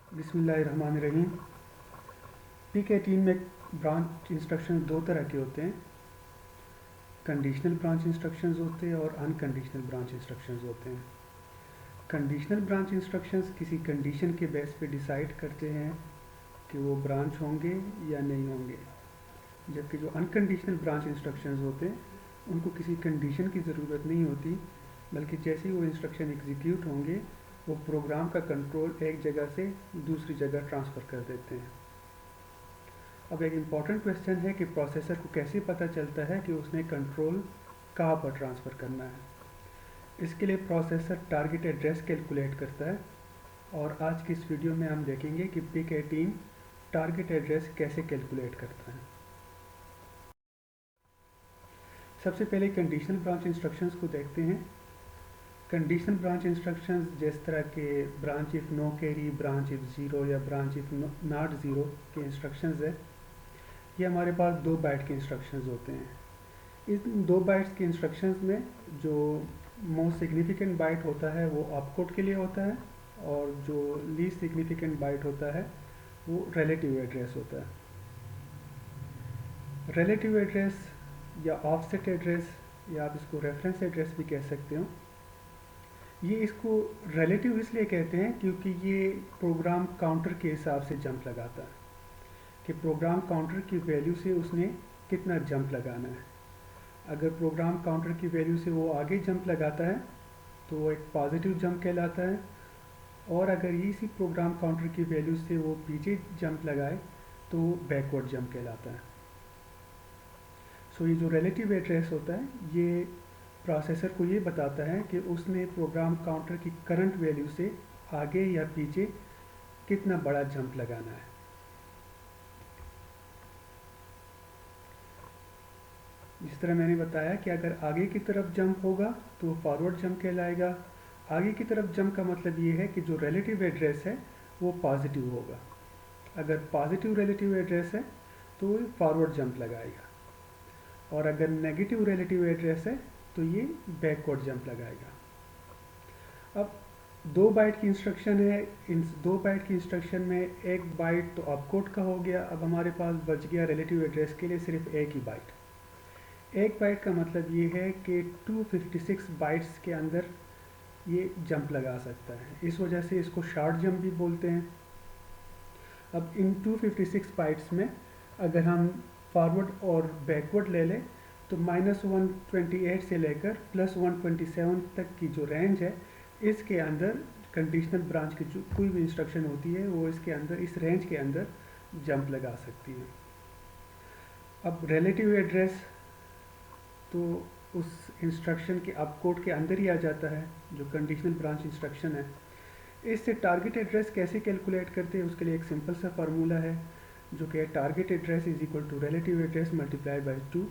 बिस्मिल्लाहिर्रहमानिर्रहीम। PK18 में branch instruction दो तरह के होते हैं। कंडीशनल ब्रांच इंस्ट्रक्शंस होते हैं और अनकंडीशनल ब्रांच इंस्ट्रक्शंस होते हैं। कंडीशनल ब्रांच इंस्ट्रक्शंस किसी कंडीशन के बेस पे डिसाइड करते हैं कि वो ब्रांच होंगे या नहीं होंगे, जबकि जो अनकंडीशनल ब्रांच इंस्ट्रक्शंस होते हैं उनको किसी कंडीशन की ज़रूरत नहीं होती, बल्कि जैसे ही वो इंस्ट्रक्शन एग्जीक्यूट होंगे वो प्रोग्राम का कंट्रोल एक जगह से दूसरी जगह ट्रांसफ़र कर देते हैं। अब एक इम्पॉर्टेंट क्वेश्चन है कि प्रोसेसर को कैसे पता चलता है कि उसने कंट्रोल कहाँ पर ट्रांसफ़र करना है। इसके लिए प्रोसेसर टारगेट एड्रेस कैलकुलेट करता है, और आज की इस वीडियो में हम देखेंगे कि PIC18 टारगेट एड्रेस कैसे कैलकुलेट करता है। सबसे पहले कंडीशनल ब्रांच इंस्ट्रक्शंस को देखते हैं। कंडीशनल ब्रांच इंस्ट्रक्शंस जिस तरह के branch if no carry, branch if zero या ब्रांच इफ नॉट ज़ीरो के इंस्ट्रक्शंस है, ये हमारे पास 2 बाइट के इंस्ट्रक्शंस होते हैं। इन 2 बाइट्स के इंस्ट्रक्शंस में जो मोस्ट सिग्निफिकेंट बाइट होता है वो ऑपकोड के लिए होता है, और जो लीस्ट सिग्निफिकेंट बाइट होता है वो रिलेटिव एड्रेस होता है। रिलेटिव एड्रेस या ऑफसेट एड्रेस, या आप इसको रेफरेंस एड्रेस भी कह सकते हो। ये इसको रिलेटिव इसलिए कहते हैं क्योंकि ये प्रोग्राम काउंटर के हिसाब से जंप लगाता है कि प्रोग्राम काउंटर की वैल्यू से उसने कितना जंप लगाना है। अगर प्रोग्राम काउंटर की वैल्यू से वो आगे जंप लगाता है तो वो एक पॉजिटिव जंप कहलाता है, और अगर इसी प्रोग्राम काउंटर की वैल्यू से वो पीछे जंप लगाए तो बैकवर्ड जंप कहलाता है। सो ये जो रिलेटिव एड्रेस होता है ये प्रोसेसर को ये बताता है कि उसने प्रोग्राम काउंटर की करंट वैल्यू से आगे या पीछे कितना बड़ा जंप लगाना है। जिस तरह मैंने बताया कि अगर आगे की तरफ जंप होगा तो फॉरवर्ड जंप कहलाएगा। आगे की तरफ जंप का मतलब ये है कि जो रिलेटिव एड्रेस है वो पॉजिटिव होगा। अगर पॉजिटिव रिलेटिव एड्रेस है तो ये फॉरवर्ड जंप लगाएगा, और अगर नेगेटिव रिलेटिव एड्रेस है तो ये बैकवर्ड जंप लगाएगा। अब 2 बाइट की इंस्ट्रक्शन है। इन 2 बाइट की इंस्ट्रक्शन में एक बाइट तो ऑपकोड का हो गया। अब हमारे पास बच गया रिलेटिव एड्रेस के लिए सिर्फ एक ही बाइट। एक बाइट का मतलब ये है कि 256 बाइट्स के अंदर ये जंप लगा सकता है, इस वजह से इसको शॉर्ट जंप भी बोलते हैं। अब इन 256 बाइट्स में अगर हम फॉरवर्ड और बैकवर्ड ले लें तो -128 से लेकर +127 तक की जो रेंज है, इसके अंदर कंडीशनल ब्रांच की जो कोई भी इंस्ट्रक्शन होती है वो इसके अंदर, इस रेंज के अंदर जंप लगा सकती है। अब रिलेटिव एड्रेस तो उस इंस्ट्रक्शन के ऑपकोड के अंदर ही आ जाता है, जो कंडीशनल ब्रांच इंस्ट्रक्शन है। इससे टारगेट एड्रेस कैसे कैलकुलेट करते हैं उसके लिए एक सिंपल सा फार्मूला है, जो कि target address is equal to relative address multiply by 2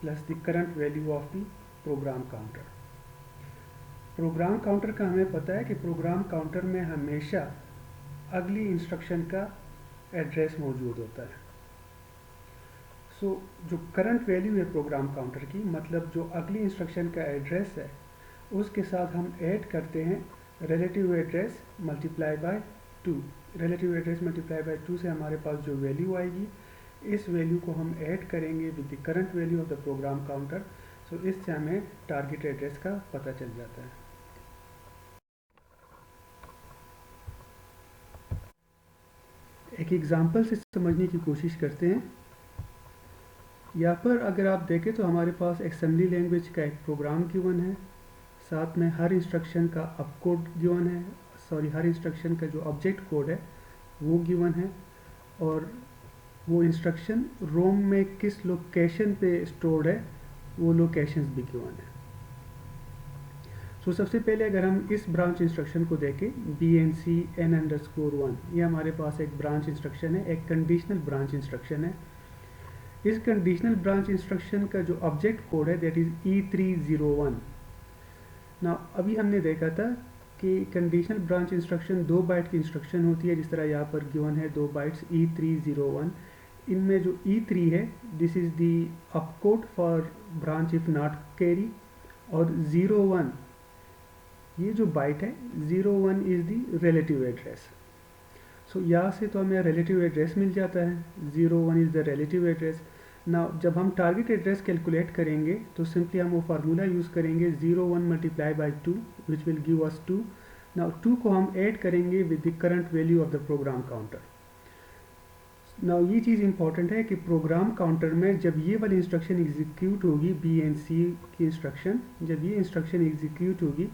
plus the current value of the program counter. Program counter का हमें पता है कि प्रोग्राम काउंटर में हमेशा अगली इंस्ट्रक्शन का एड्रेस मौजूद होता है। सो जो करंट वैल्यू है प्रोग्राम काउंटर की, मतलब जो अगली इंस्ट्रक्शन का एड्रेस है, उसके साथ हम ऐड करते हैं relative address multiply by 2। Relative address multiply by 2 से हमारे पास जो वैल्यू आएगी, इस वैल्यू को हम ऐड करेंगे with the current value of the program counter. So इससे हमें टारगेट एड्रेस का पता चल जाता है। एक एग्जांपल से समझने की कोशिश करते हैं। यहाँ पर अगर आप देखें तो हमारे पास असेंबली लैंग्वेज का एक प्रोग्राम गिवन है, साथ में हर इंस्ट्रक्शन का अपकोड गिवन है, हर इंस्ट्रक्शन का जो ऑब्जेक्ट कोड है वो गिवन है, और वो इंस्ट्रक्शन रोम में किस लोकेशन पे स्टोर्ड है वो लोकेशंस भी गिवन है। सबसे पहले अगर हम इस ब्रांच इंस्ट्रक्शन को देखें, BNC N_1, ये हमारे पास एक ब्रांच इंस्ट्रक्शन है, एक कंडीशनल ब्रांच इंस्ट्रक्शन है। इस कंडीशनल ब्रांच इंस्ट्रक्शन का जो ऑब्जेक्ट कोड है दैट इज E301। ना अभी हमने देखा था कि कंडीशनल ब्रांच इंस्ट्रक्शन 2 बाइट की इंस्ट्रक्शन होती है, जिस तरह यहाँ पर गिवन है 2 बाइट्स E301। इनमें जो E3 है this is the opcode for branch if not carry, और 01 ये जो बाइट है 01 is the relative address. So यहाँ से तो हमें रिलेटिव एड्रेस मिल जाता है, 01 इज़ द रिलेटिव एड्रेस। ना जब हम टारगेट एड्रेस कैलकुलेट करेंगे तो सिंपली हम वो फार्मूला यूज़ करेंगे 01 multiply by 2 which will give us 2। Now 2 को हम ऐड करेंगे with the current value of the program counter. Now ये चीज़ इंपॉर्टेंट है कि प्रोग्राम काउंटर में जब ये वाली इंस्ट्रक्शन एग्जीक्यूट होगी, बी एंड सी की इंस्ट्रक्शन, जब ये इंस्ट्रक्शन एग्जीक्यूट होगी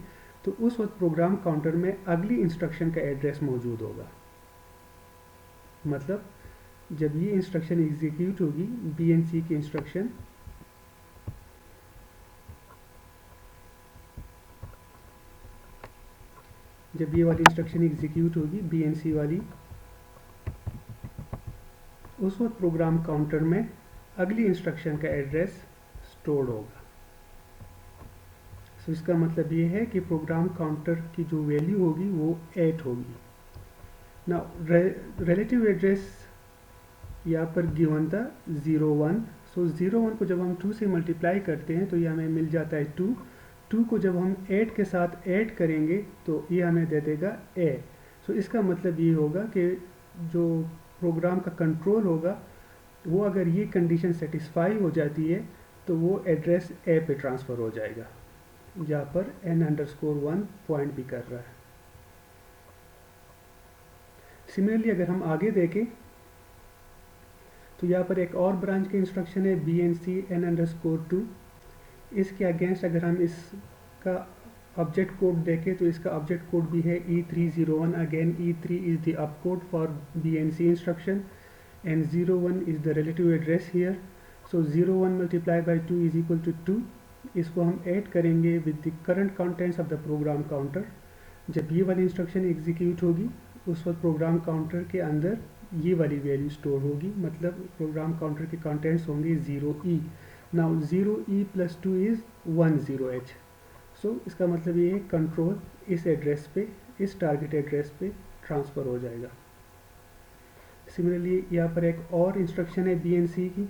तो उस वक्त प्रोग्राम काउंटर में अगली इंस्ट्रक्शन का एड्रेस मौजूद होगा। मतलब जब ये इंस्ट्रक्शन एग्जीक्यूट होगी, बी एंड सी की इंस्ट्रक्शन, जब ये वाली इंस्ट्रक्शन एग्जीक्यूट होगी बी एंड सी वाली, उस वक्त प्रोग्राम काउंटर में अगली इंस्ट्रक्शन का एड्रेस स्टोर्ड होगा। सो इसका मतलब ये है कि प्रोग्राम काउंटर की जो वैल्यू होगी वो 8 होगी। ना रिलेटिव एड्रेस यहाँ पर गिवन था 01। सो 01 को जब हम 2 से मल्टीप्लाई करते हैं तो ये हमें मिल जाता है 2। 2 को जब हम 8 के साथ ऐड करेंगे तो ये हमें दे देगा a। सो इसका मतलब ये होगा कि जो प्रोग्राम का कंट्रोल होगा वो अगर ये कंडीशन सेटिस्फाई हो जाती है तो वो एड्रेस a पे ट्रांसफ़र हो जाएगा, जहाँ पर n_1 पॉइंट भी कर रहा है। सिमिलरली अगर हम आगे देखें तो यहाँ पर एक और ब्रांच की इंस्ट्रक्शन है बी एंड सी n_2। इसके अगेंस्ट अगर हम इसका ऑब्जेक्ट कोड देखें तो इसका ऑब्जेक्ट कोड भी है E301। Again E3 is the opcode for B and C instruction and 01 is the relative address here. So 01 multiplied by 2 is equal to 2। इसको हम ऐड करेंगे with the current contents of the program counter। जब ये वाली instruction execute होगी उस वक्त program counter के अंदर ये वाली वैल्यू स्टोर होगी, मतलब प्रोग्राम काउंटर के कंटेंट्स होंगे 0E। Now 0E plus 2 is 10H। सो इसका मतलब ये है कंट्रोल इस एड्रेस पे, इस टारगेट एड्रेस पे ट्रांसफ़र हो जाएगा। सिमिलरली यहाँ पर एक और इंस्ट्रक्शन है बी एंड सी की,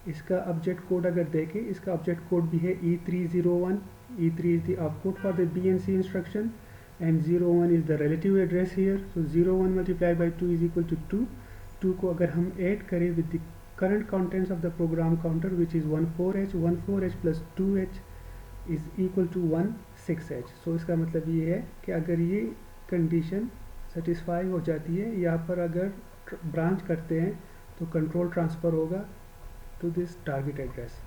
इसका ऑब्जेक्ट कोड अगर देखें, इसका ऑब्जेक्ट कोड भी है E301। E3 is the opcode for the B and C instruction and 01 is the relative address here. So 01 multiply by 2 is equal to 2। 2 को अगर हम ऐड करें with the current contents of the program counter which is 14H, 14H plus 2H is equal to 16H। So इसका मतलब ये है कि अगर ये कंडीशन सेटिस्फाई हो जाती है, यहाँ पर अगर ब्रांच करते हैं तो कंट्रोल ट्रांसफ़र होगा टू दिस टारगेट एड्रेस।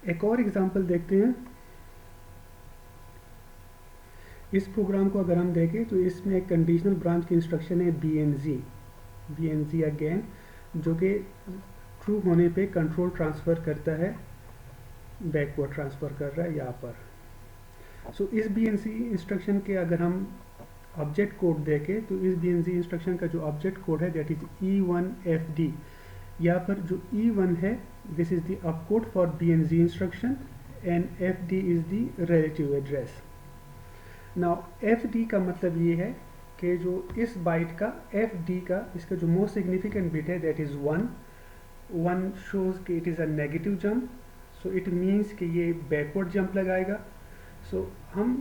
एक और एग्जांपल देखते हैं। इस प्रोग्राम को अगर हम देखें तो इसमें एक कंडीशनल ब्रांच की इंस्ट्रक्शन है बी एन जी अगेन, जो कि ट्रू होने पे कंट्रोल ट्रांसफ़र करता है, बैकवर्ड ट्रांसफ़र कर रहा है यहाँ पर। सो इस बी एन सी इंस्ट्रक्शन के अगर हम ऑब्जेक्ट कोड देखें तो इस बी एन सी इंस्ट्रक्शन का जो ऑब्जेक्ट कोड है दैट इज़ E1FD। यहाँ पर जो E1 है this is the opcode for B N G instruction and FD is the relative address. Now FD का मतलब ये है कि जो इस बाइट का FD का इसका जो मोस्ट सिग्निफिकेंट बिट है दैट इज़ 1। 1 शोज़ कि it is a negative jump, so it means कि ये बैकवर्ड जंप लगाएगा। सो हम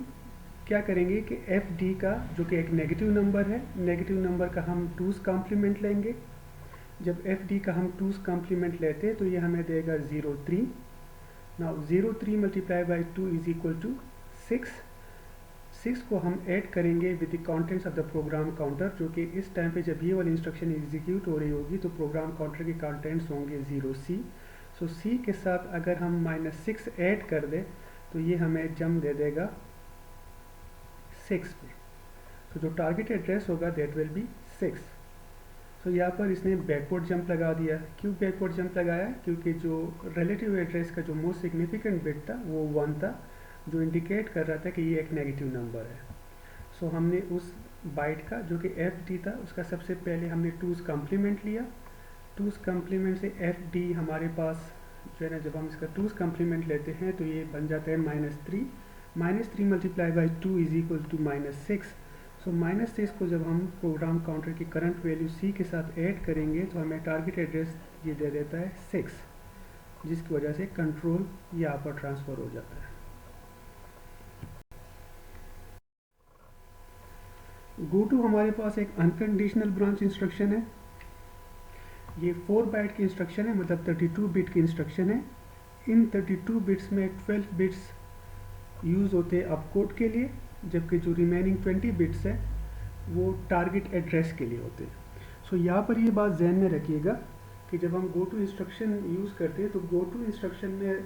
क्या करेंगे कि FD का जो कि एक नेगेटिव नंबर है, नेगेटिव नंबर का हम 2's कॉम्प्लीमेंट लेंगे। जब FD का हम 2's कॉम्प्लीमेंट लेते हैं तो ये हमें देगा 03। Now 03 multiply by 2 is equal to 6। 6 को हम ऐड करेंगे with the contents of the program counter, जो कि इस टाइम पे जब ये वाली इंस्ट्रक्शन एग्जीक्यूट हो रही होगी तो प्रोग्राम काउंटर के कंटेंट्स होंगे 0C। सो C के साथ अगर हम -6 ऐड कर दें तो ये हमें जंप दे देगा 6 पे। तो जो टारगेट एड्रेस होगा दैट विल बी 6। सो यहाँ पर इसने बैकवर्ड जंप लगा दिया। क्यों बैकवर्ड जंप लगाया? क्योंकि जो रिलेटिव एड्रेस का जो मोस्ट सिग्निफिकेंट बिट था वो 1 था, जो इंडिकेट कर रहा था कि ये एक नेगेटिव नंबर है। सो हमने उस बाइट का जो कि FD था उसका सबसे पहले हमने 2's कॉम्प्लीमेंट लिया। 2's कॉम्प्लीमेंट से FD हमारे पास जो है ना, जब हम इसका 2's कॉम्प्लीमेंट लेते हैं तो ये बन जाता है -3। -3 multiply by 2 is equal to -6। So -6 को जब हम प्रोग्राम काउंटर की करंट वैल्यू C के साथ ऐड करेंगे तो हमें टारगेट एड्रेस ये दे देता है 6, जिसकी वजह से कंट्रोल यहाँ पर ट्रांसफ़र हो जाता है। गो टू हमारे पास एक अनकंडीशनल ब्रांच इंस्ट्रक्शन है। ये 4 बाइट की इंस्ट्रक्शन है, मतलब 32 बिट की इंस्ट्रक्शन है। इन 32 बिट्स में 12 बिट्स यूज़ होते हैं अपकोड के लिए, जबकि जो रिमेनिंग 20 बिट्स है वो टारगेट एड्रेस के लिए होते हैं। सो यहाँ पर ये बात ध्यान में रखिएगा कि जब हम गो टू इंस्ट्रक्शन यूज़ करते हैं तो गो टू इंस्ट्रक्शन में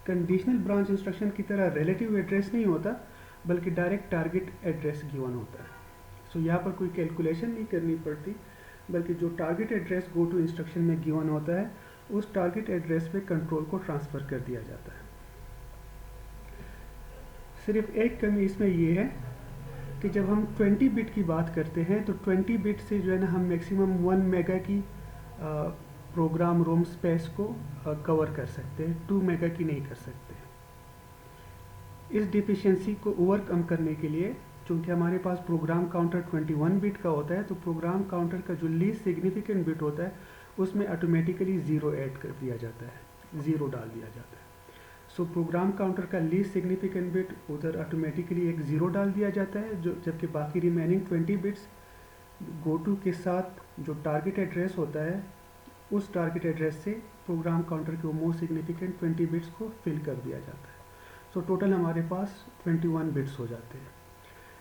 कंडीशनल ब्रांच इंस्ट्रक्शन की तरह रिलेटिव एड्रेस नहीं होता, बल्कि डायरेक्ट टारगेट एड्रेस गिवन होता है। सो यहाँ पर कोई कैलकुलेशन नहीं करनी पड़ती, बल्कि जो target address go to instruction में गिवन होता है उस टारगेट एड्रेस पे कंट्रोल को ट्रांसफ़र कर दिया जाता है। सिर्फ एक कमी इसमें ये है कि जब हम 20 बिट की बात करते हैं तो 20 बिट से जो है ना हम मैक्सिमम 1 मेगा की प्रोग्राम रोम स्पेस को कवर कर सकते हैं, 2 मेगा की नहीं कर सकते। इस डिफिशियंसी को ओवरकम करने के लिए, चूँकि हमारे पास प्रोग्राम काउंटर 21 बिट का होता है, तो प्रोग्राम काउंटर का जो लीस्ट सिग्निफिकेंट बिट होता है उसमें ऑटोमेटिकली 0 ऐड कर दिया जाता है, 0 डाल दिया जाता है। सो प्रोग्राम काउंटर का लीस्ट सिग्निफिकेंट बिट उधर ऑटोमेटिकली एक 0 डाल दिया जाता है, जो जबकि बाकी रिमेनिंग 20 बिट्स गो टू के साथ जो टारगेट एड्रेस होता है उस टारगेट एड्रेस से प्रोग्राम काउंटर के वो मोस्ट सिग्निफिकेंट 20 बिट्स को फिल कर दिया जाता है। सो टोटल हमारे पास 21 बिट्स हो जाते हैं।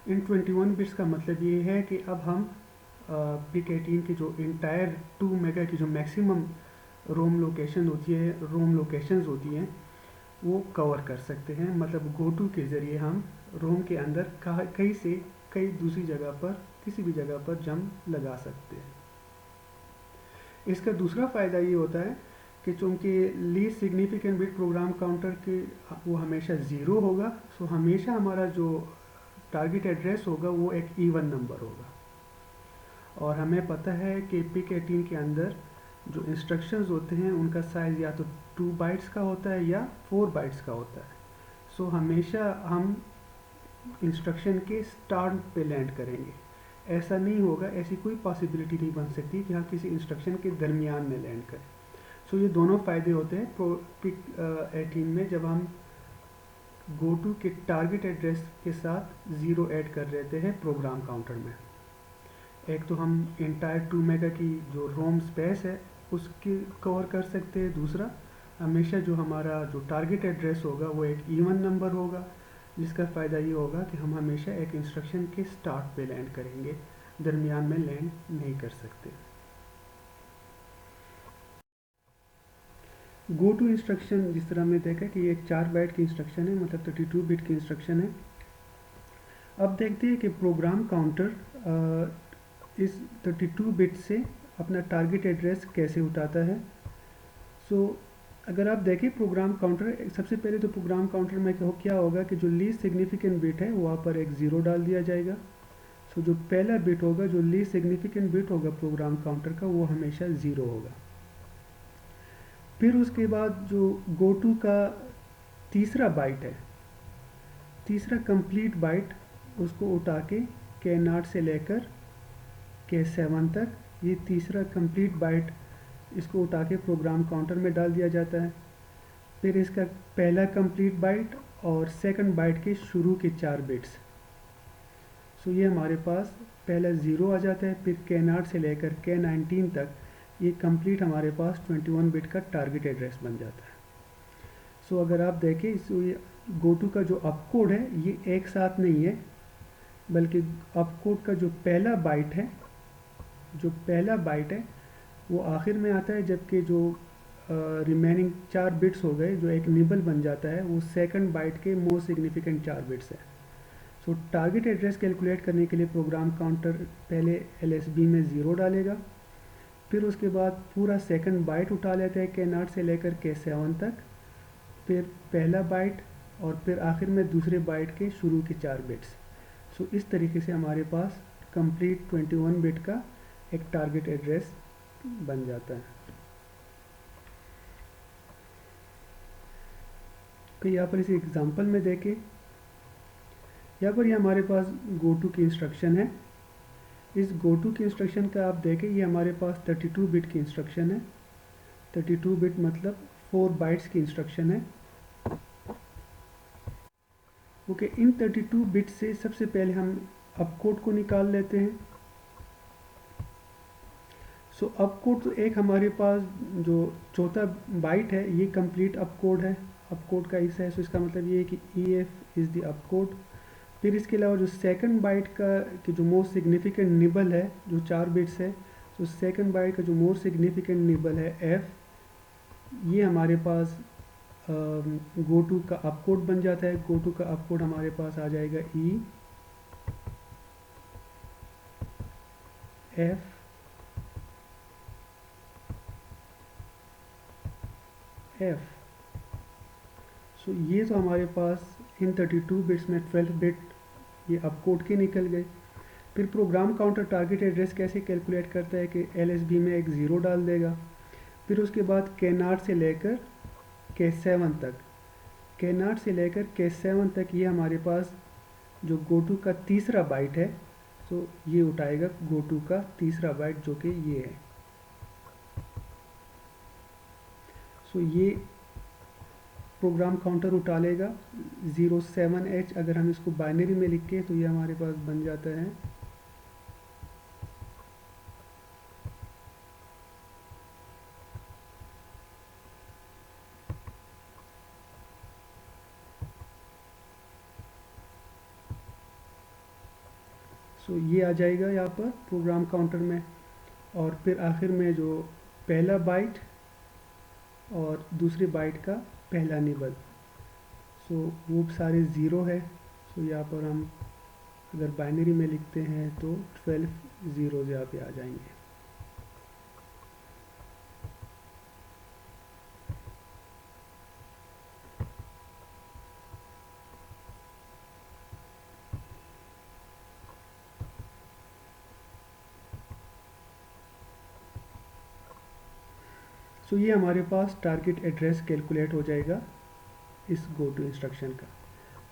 इन 21 बिट्स का मतलब ये है कि अब हम पिक 18 की जो इंटायर 2 मेगा की जो मैक्सिमम रोम लोकेशन होती हैं वो कवर कर सकते हैं। मतलब गो टू के ज़रिए हम रोम के अंदर कहीं से कई दूसरी जगह पर, किसी भी जगह पर जंप लगा सकते हैं। इसका दूसरा फ़ायदा ये होता है कि चूँकि least significant bit program counter के वो हमेशा 0 होगा, सो हमेशा हमारा जो टारगेट एड्रेस होगा वो एक इवन नंबर होगा। और हमें पता है कि पिक 18 के अंदर जो इंस्ट्रक्शंस होते हैं उनका साइज़ या तो 2 बाइट्स का होता है या 4 बाइट्स का होता है। सो हमेशा हम इंस्ट्रक्शन के स्टार्ट पे लैंड करेंगे, ऐसा नहीं होगा, ऐसी कोई पॉसिबिलिटी नहीं बन सकती कि हम किसी इंस्ट्रक्शन के दरमियान में लैंड करें। सो ये दोनों फ़ायदे होते हैं पिक 18 में जब हम गो टू के टारगेट एड्रेस के साथ 0 ऐड कर देते हैं प्रोग्राम काउंटर में। एक तो हम इंटायर 2 मेगा की जो रोम स्पेस है उसकी कवर कर सकते हैं, दूसरा हमेशा जो हमारा जो टारगेट एड्रेस होगा वो एक इवन नंबर होगा, जिसका फ़ायदा ये होगा कि हम हमेशा एक इंस्ट्रक्शन के स्टार्ट पे लैंड करेंगे, दरमियान में लैंड नहीं कर सकते। गो टू इंस्ट्रक्शन जिस तरह हमने देखा कि ये एक 4 बाइट की इंस्ट्रक्शन है, मतलब 32 बिट की इंस्ट्रक्शन है। अब देखते हैं कि प्रोग्राम काउंटर इस 32 बिट से अपना टारगेट एड्रेस कैसे उठाता है। सो अगर आप देखें प्रोग्राम काउंटर, सबसे पहले तो प्रोग्राम काउंटर में क्या होगा कि जो लीस्ट सिग्निफिकेंट बिट है वहाँ पर एक 0 डाल दिया जाएगा। सो जो पहला बिट होगा, जो लीस्ट सिग्निफिकेंट बिट होगा प्रोग्राम काउंटर का, वो हमेशा 0 होगा। फिर उसके बाद जो गो टू का तीसरा बाइट है, तीसरा कंप्लीट बाइट, उसको उठा के K0 से लेकर K7 तक, ये तीसरा कंप्लीट बाइट इसको उठा के प्रोग्राम काउंटर में डाल दिया जाता है। फिर इसका पहला कंप्लीट बाइट और सेकंड बाइट के शुरू के 4 बिट्स, सो ये हमारे पास पहला 0 आ जाता है। फिर K0 से लेकर K19 तक ये कंप्लीट हमारे पास 21 बिट का टारगेट एड्रेस बन जाता है। सो अगर आप देखें इस गो टू का जो अप कोड है ये एक साथ नहीं है, बल्कि अप कोड का जो पहला बाइट है वो आखिर में आता है, जबकि जो रिमेनिंग 4 बिट्स हो गए जो एक निबल बन जाता है वो सेकंड बाइट के मोस्ट सिग्निफिकेंट 4 बिट्स है। सो टारगेट एड्रेस कैलकुलेट करने के लिए प्रोग्राम काउंटर पहले LSB में 0 डालेगा, फिर उसके बाद पूरा सेकंड बाइट उठा लेते हैं K0 से लेकर K7 तक, फिर पहला बाइट और फिर आखिर में दूसरे बाइट के शुरू के 4 बिट्स। सो इस तरीके से हमारे पास कंप्लीट 21 बिट का एक टारगेट एड्रेस बन जाता है। तो यहाँ पर इसे एग्जांपल में देखें, यहाँ पर ये हमारे पास गो टू की इंस्ट्रक्शन है। इस गो टू की इंस्ट्रक्शन का आप देखें, ये हमारे पास 32 बिट की इंस्ट्रक्शन है। 32 बिट मतलब 4 बाइट्स की इंस्ट्रक्शन है। ओके, इन 32 बिट से सबसे पहले हम अप कोड को निकाल लेते हैं। सो अप कोड तो एक हमारे पास जो चौथा बाइट है ये कंप्लीट अप कोड है, अप कोड का हिस्सा है। सो इसका मतलब ये है कि E F is the up code. फिर इसके अलावा जो सेकंड बाइट का कि जो मोस्ट सिग्निफिकेंट निबल है जो 4 बिट्स है, तो सेकंड बाइट का जो मोस्ट सिग्निफिकेंट निबल है एफ, ये हमारे पास गो टू का अप कोड बन जाता है। गो टू का अप कोड हमारे पास आ जाएगा ई एफ एफ। सो ये तो हमारे पास इन 32 बिट्स में 12 बिट ये अप कोड के निकल गए। फिर प्रोग्राम काउंटर टारगेट एड्रेस कैसे कैलकुलेट करता है कि एलएसबी में एक ज़ीरो डाल देगा। फिर उसके बाद कैनाट से लेकर K7 तक, कैनाट से लेकर K7 तक ये हमारे पास जो गोटू का तीसरा बाइट है, तो ये उठाएगा गोटू का तीसरा बाइट जो कि ये है। सो ये प्रोग्राम काउंटर उठा लेगा 07H। अगर हम इसको बाइनरी में लिख के तो ये हमारे पास बन जाता है सो ये आ जाएगा यहाँ पर प्रोग्राम काउंटर में। और फिर आखिर में जो पहला बाइट और दूसरे बाइट का पहला निबल, सो वो सारे ज़ीरो है। सो यहाँ पर हम अगर बाइनरी में लिखते हैं तो 12 ज़ीरोज़ यहाँ पे आ जाएंगे। सो ये हमारे पास टारगेट एड्रेस कैलकुलेट हो जाएगा इस गो टू इंस्ट्रक्शन का,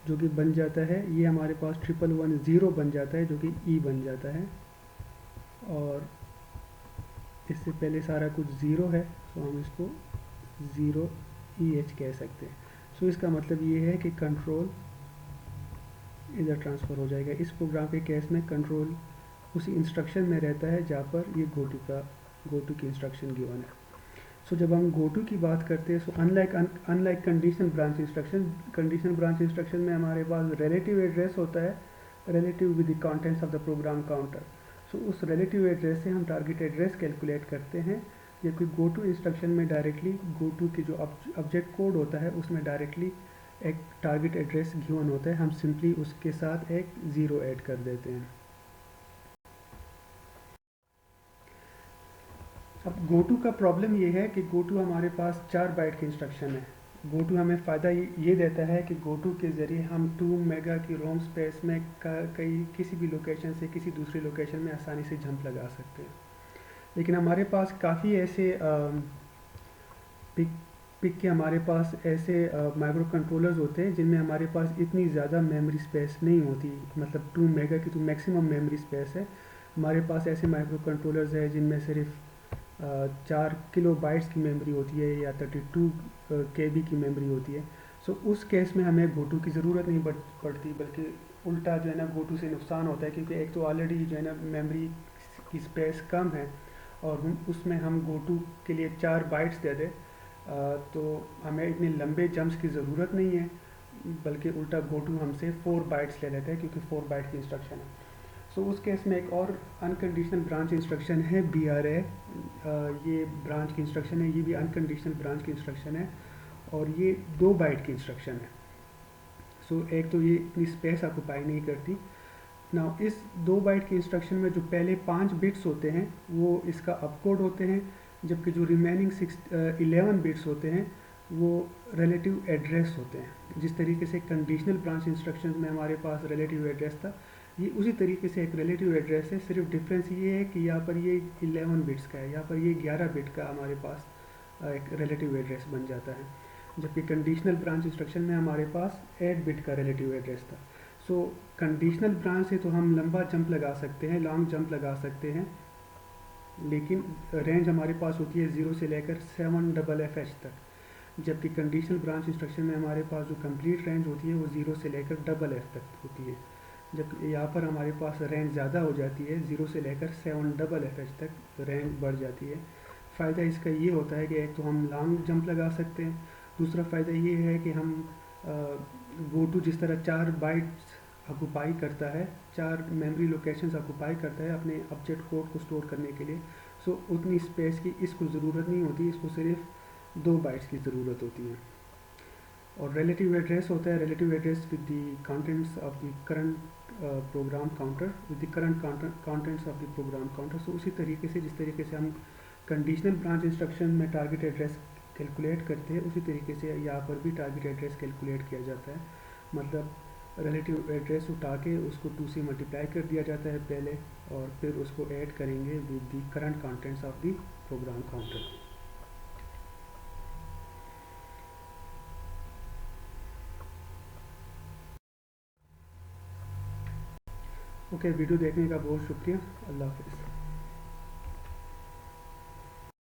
जो कि बन जाता है ये हमारे पास 1110 बन जाता है जो कि ई बन जाता है। और इससे पहले सारा कुछ ज़ीरो है, सो हम इसको 0EH कह सकते हैं। सो इसका मतलब ये है कि कंट्रोल इधर ट्रांसफ़र हो जाएगा। इस प्रोग्राम के केस में कंट्रोल उसी इंस्ट्रक्शन में रहता है जहाँ पर ये गो टू की इंस्ट्रक्शन गिवन है। सो जब हम गो टू की बात करते हैं, so unlike conditional branch instruction, conditional branch instruction में हमारे पास रिलेटिव एड्रेस होता है, relative with the contents of the program counter. So उस रिलेटिव एड्रेस से हम टारगेट एड्रेस कैलकुलेट करते हैं, जबकि गो टू इंस्ट्रक्शन में डायरेक्टली गो टू की जो ऑब्जेक्ट कोड होता है उसमें डायरेक्टली एक टारगेट एड्रेस गिवन होता है, हम सिंपली उसके साथ एक ज़ीरो ऐड कर देते हैं। अब GoTo का प्रॉब्लम ये है कि GoTo हमारे पास 4 बाइट की इंस्ट्रक्शन है। GoTo हमें फ़ायदा ये देता है कि GoTo के ज़रिए हम 2 मेगा की रोम स्पेस में कई किसी भी लोकेशन से किसी दूसरी लोकेशन में आसानी से जंप लगा सकते हैं। लेकिन हमारे पास काफ़ी ऐसे पिक के हमारे पास ऐसे माइक्रो कंट्रोलर्स होते हैं जिनमें हमारे पास इतनी ज़्यादा मेमोरी स्पेस नहीं होती, मतलब 2 मेगा की तो मैक्सिमम मेमोरी स्पेस है। हमारे पास ऐसे माइक्रो कंट्रोलर्स है जिनमें सिर्फ 4 किलो बाइट्स की मेमोरी होती है या 32 KB की मेमोरी होती है। सो उस केस में हमें गोटू की ज़रूरत नहीं पड़ती, बल्कि उल्टा जो है ना गोटू से नुकसान होता है, क्योंकि एक तो ऑलरेडी जो है ना मेमोरी की स्पेस कम है और उसमें हम गोटू के लिए 4 बाइट्स दे दें तो हमें इतने लंबे जंप्स की ज़रूरत नहीं है, बल्कि उल्टा गोटू हमसे 4 बाइट्स ले लेते हैं क्योंकि 4 बाइट की इंस्ट्रक्शन है। सो उस केस में एक और अनकंडीशनल ब्रांच इंस्ट्रक्शन है BRA। ये ब्रांच की इंस्ट्रक्शन है, ये भी अनकंडीशनल ब्रांच की इंस्ट्रक्शन है और ये 2 बाइट की इंस्ट्रक्शन है। सो एक तो ये इतनी स्पेस ऑक्युपाई नहीं करती ना। इस 2 बाइट की इंस्ट्रक्शन में जो पहले 5 बिट्स होते हैं वो इसका अपकोड होते हैं, जबकि जो रिमेनिंग 11 बिट्स होते हैं वो रिलेटिव एड्रेस होते हैं। जिस तरीके से कंडीशनल ब्रांच इंस्ट्रक्शन में हमारे पास रिलेटिव एड्रेस था, ये उसी तरीके से एक रिलेटिव एड्रेस है। सिर्फ डिफरेंस ये है कि यहाँ पर ये 11 बिट्स का है, यहाँ पर ये 11 बिट का हमारे पास एक रिलेटिव एड्रेस बन जाता है, जबकि कंडीशनल ब्रांच इंस्ट्रक्शन में हमारे पास 8 बिट का रिलेटिव एड्रेस था। सो कंडीशनल ब्रांच से तो हम लंबा जंप लगा सकते हैं, लॉन्ग जंप लगा सकते हैं, लेकिन रेंज हमारे पास होती है 0 से लेकर 7FFH तक, जबकि कंडीशनल ब्रांच इंस्ट्रक्शन में हमारे पास जो कंप्लीट रेंज होती है वो 0 से लेकर FF तक होती है। जब यहाँ पर हमारे पास रेंज ज़्यादा हो जाती है, 0 से लेकर 7FFH तक रेंज बढ़ जाती है। फ़ायदा इसका ये होता है कि एक तो हम लॉन्ग जंप लगा सकते हैं, दूसरा फ़ायदा ये है कि हम गो टू जिस तरह 4 बाइट्स ऑक्यूपाई करता है, 4 मेमोरी लोकेशंस ऑक्यूपाई करता है अपने ऑब्जेक्ट कोड को स्टोर करने के लिए, सो उतनी स्पेस की इसको ज़रूरत नहीं होती, इसको सिर्फ 2 बाइट्स की ज़रूरत होती है। और रिलेटिव एड्रेस होता है, relative address with the contents of the current program counter, with the current contents of the program counter. So उसी तरीके से जिस तरीके से हम कंडीशनल ब्रांच इंस्ट्रक्शन में टारगेट एड्रेस कैलकुलेट करते हैं, उसी तरीके से यहाँ पर भी टारगेट एड्रेस कैलकुलेट किया जाता है। मतलब रिलेटिव एड्रेस उठा के उसको 2 से मल्टीप्लाई कर दिया जाता है पहले, और फिर उसको ऐड करेंगे with the current contents of the program counter. Okay, video देखने का बहुत शुक्रिया। अल्लाह हाफिज़।